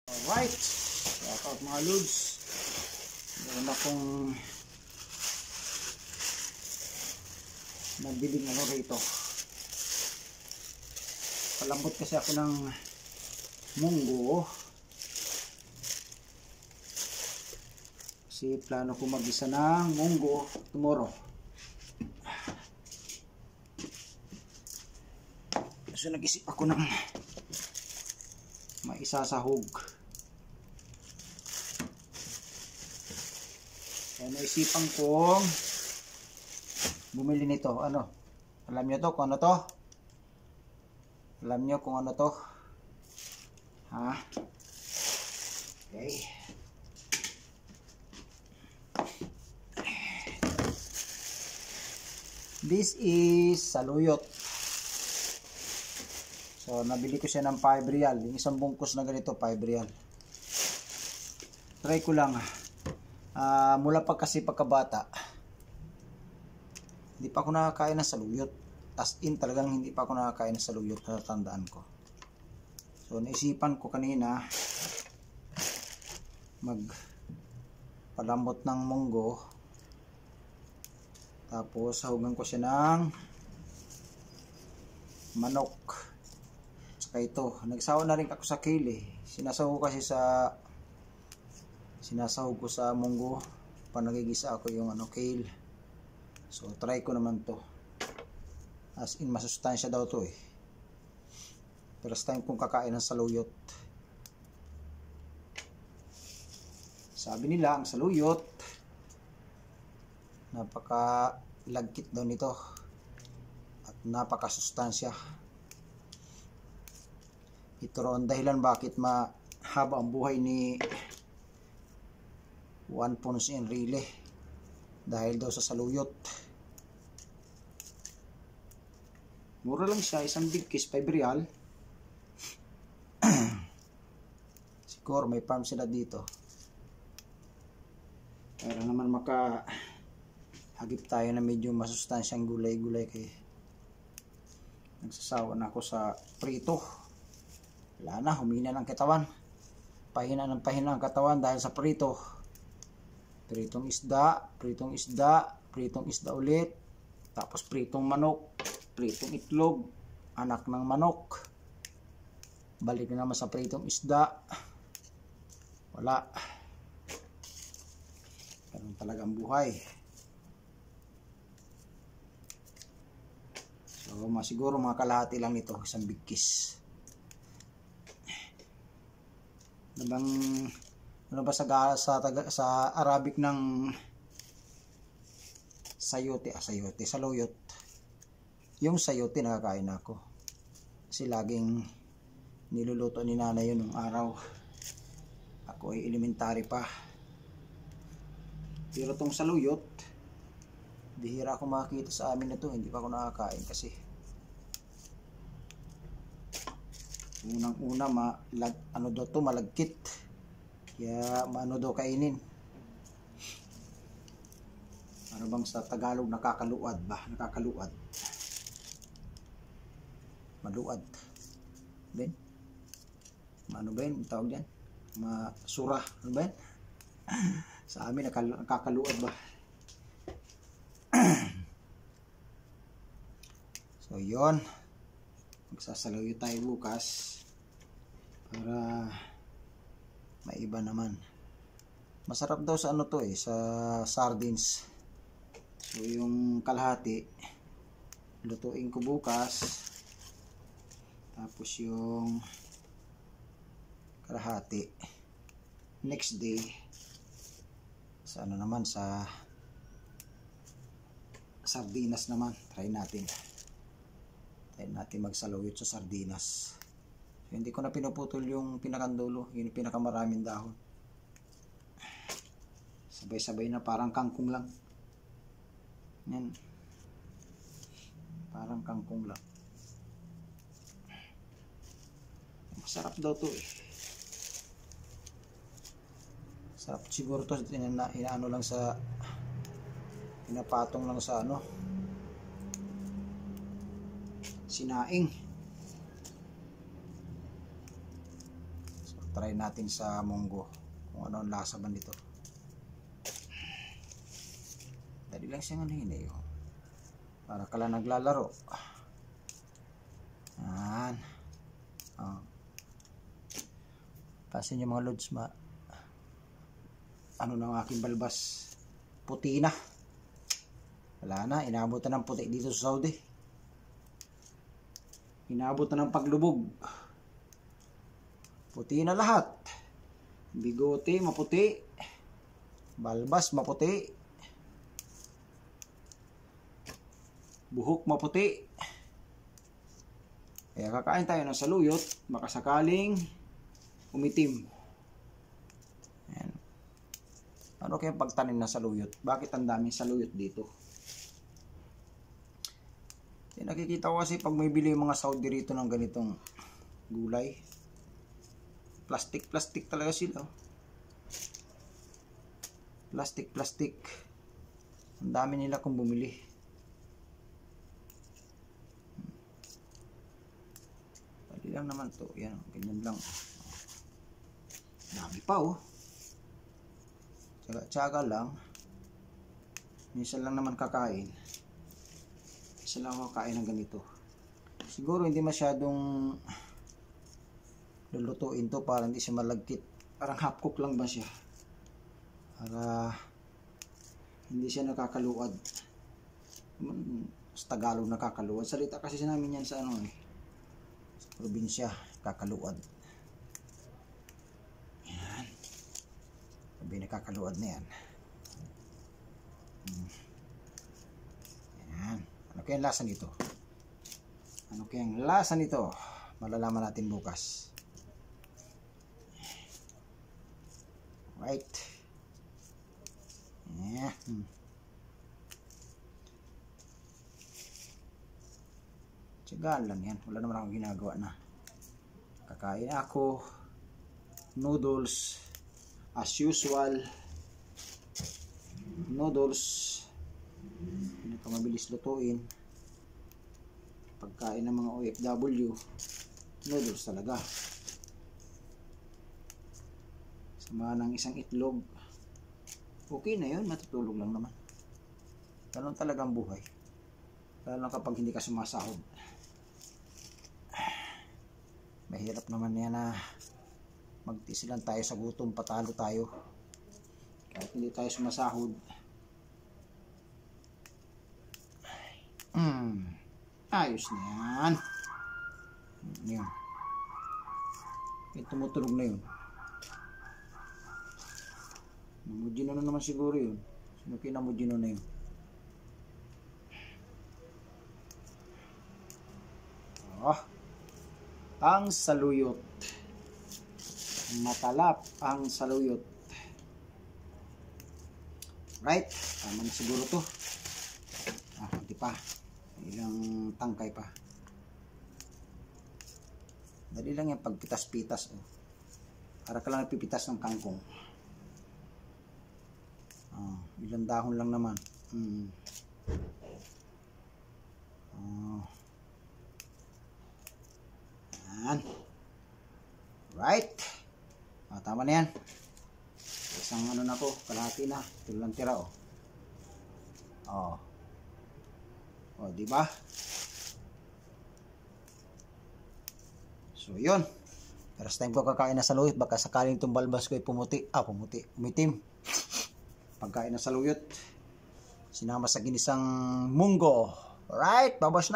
Alright, shout out mga lods. Meron akong nabiling ano rito. Palambot kasi ako ng munggo. Kasi plano ko mag-isa ng munggo tomorrow. So nag-isip ako ng maisasahog. Kaya naisipan kong bumili nito. Ano? Alam nyo to kung ano to? Alam nyo kung ano to? Ha? Okay. This is saluyot. So, nabili ko siya ng 5 real. Yung isang bungkus na ganito, 5 real. Try ko lang. Mula pa kasi pagkabata, hindi pa ako nakakain ng saluyot. As in, talagang hindi pa ako nakakain ng saluyot. Natandaan ko. So, naisipan ko kanina magpalambot ng munggo. Tapos, sahugan ko siya ng manok. Saka ito, nagsawa na rin ako sa kale. Sinasahog kasi sinasahog ko sa munggo. Panagigisa ako yung kale. So, try ko naman to. As in, masustansya daw to eh. First time kong kakain ng saluyot. Sabi nila, ang saluyot, napaka-lagkit daw nito. At napaka-sustansya. Ito ron dahilan bakit mahaba ang buhay ni Juan Ponce Enrile. Dahil daw sa saluyot. Mura lang siya, isang big kiss, 5 real. Siguro may farm sila dito. Para naman makahagip tayo na medyo masustansyang gulay-gulay kay nagsasawa na ako sa prito. Wala na, humina ng katawan. Pahina ng pahina ang katawan dahil sa prito. Pritong isda, pritong isda, pritong isda ulit. Tapos pritong manok, pritong itlog, anak ng manok. Balik na naman sa pritong isda. Wala. Ganun talagang buhay. So, siguro mga kalahati lang nito, isang big kiss. Ano ba sa Arabic ng sayote, saluyot. Yung sayote nakakain ako. Kasi laging niluluto ni nanay yun nung araw. Ako ay elementary pa. Pero tong saluyot, bihira ako makakita sa amin na to. Hindi pa ako nakakain kasi unang-una malagkit. Kaya maano daw kainin. Ano bang sa Tagalog nakakaluad ba? Nakakaluad. Maluad. Ben? Ano ba yun? Tawag yan? Masura. Ano ba yan? Sa amin nakakaluad ba? So yon. Magsasalayo tayo bukas para maiba naman. Masarap daw sa to sa sardines. So yung kalahati lutuin ko bukas. Tapos yung kalahati next day sa naman sa sardinas naman. Try natin magsaluyot sa sardinas. So, hindi ko na pinuputol yung pinakandulo, yung pinakamaraming dahon. Sabay-sabay na parang kangkong lang. Yan. Parang kangkong lang. Masarap daw to eh. Sarap siguro to. Inaano lang sa pinapatong lang sa sinaing. So, try natin sa munggo kung ano ang lasa ba nito. Dali lang siyang ano para ka lang naglalaro. Yan. Pasin yung mga lods ano na ang aking balbas, puti na. Wala na, inabot na ng puti dito sa Saudi. Inabot na ng paglubog. Puti na lahat. Bigote maputi, balbas maputi, buhok maputi. Kaya kakain tayo ng saluyot, baka sakaling umitim. Ayan. Ano kaya pagtanim na saluyot? Bakit ang daming saluyot dito? Nakikita ko kasi pag may bili yung mga Saudi rito ng ganitong gulay, plastic talaga sila. Plastic. Ang dami nila kung bumili. Pwede lang naman to. Yan, ganyan lang. Dami pa Tsaga lang. Minsan lang naman kakain. Isa lang ako kain ng ganito. Siguro hindi masyadong lulutuin to para hindi siya malagkit. Parang half cook lang ba siya? Para hindi siya nakakaluad. Sa Tagalog nakakaluad. Salita kasi namin yan sa sa probinsya, kakaluad. Yan. Sabi nakakaluad na yan. Yan. Ano kayang lasa nito? Malalaman natin bukas. Right. Yeah. Tsagaan lang yan. Wala naman akong ginagawa na. Kakain ako. Noodles. As usual. Noodles. Mabilis lutuin. Pagkain ng mga OFW, noodles talaga. Sama ng isang itlog, okay na yun, matutulog lang naman. Ganun talagang buhay, lalo kapag hindi ka sumasahod. Mahirap naman yan na magtiis lang tayo sa gutom, patalo tayo kahit hindi tayo sumasahod. Ayos na yan. Yan. Tumutulog na yun. Namudino na naman siguro yun. Sino kinamudino na yun? Ang saluyot. Matalap ang saluyot. Right? Tama na siguro to. Hindi pa. Ilang tangkay pa. Dali lang yung pagpitas-pitas. Para ka lang napipitas ng kangkong. Ilang dahon lang naman. Yan. Right. Tama na yan. Isang na to. Kalahati na. Ito lang tira diba? So, yun. First time ko kakain na saluyot. Baka sakaling itong balbas ko ay umitim. Pagkain na saluyot, sinama sa ginisang munggo. Alright, babas na.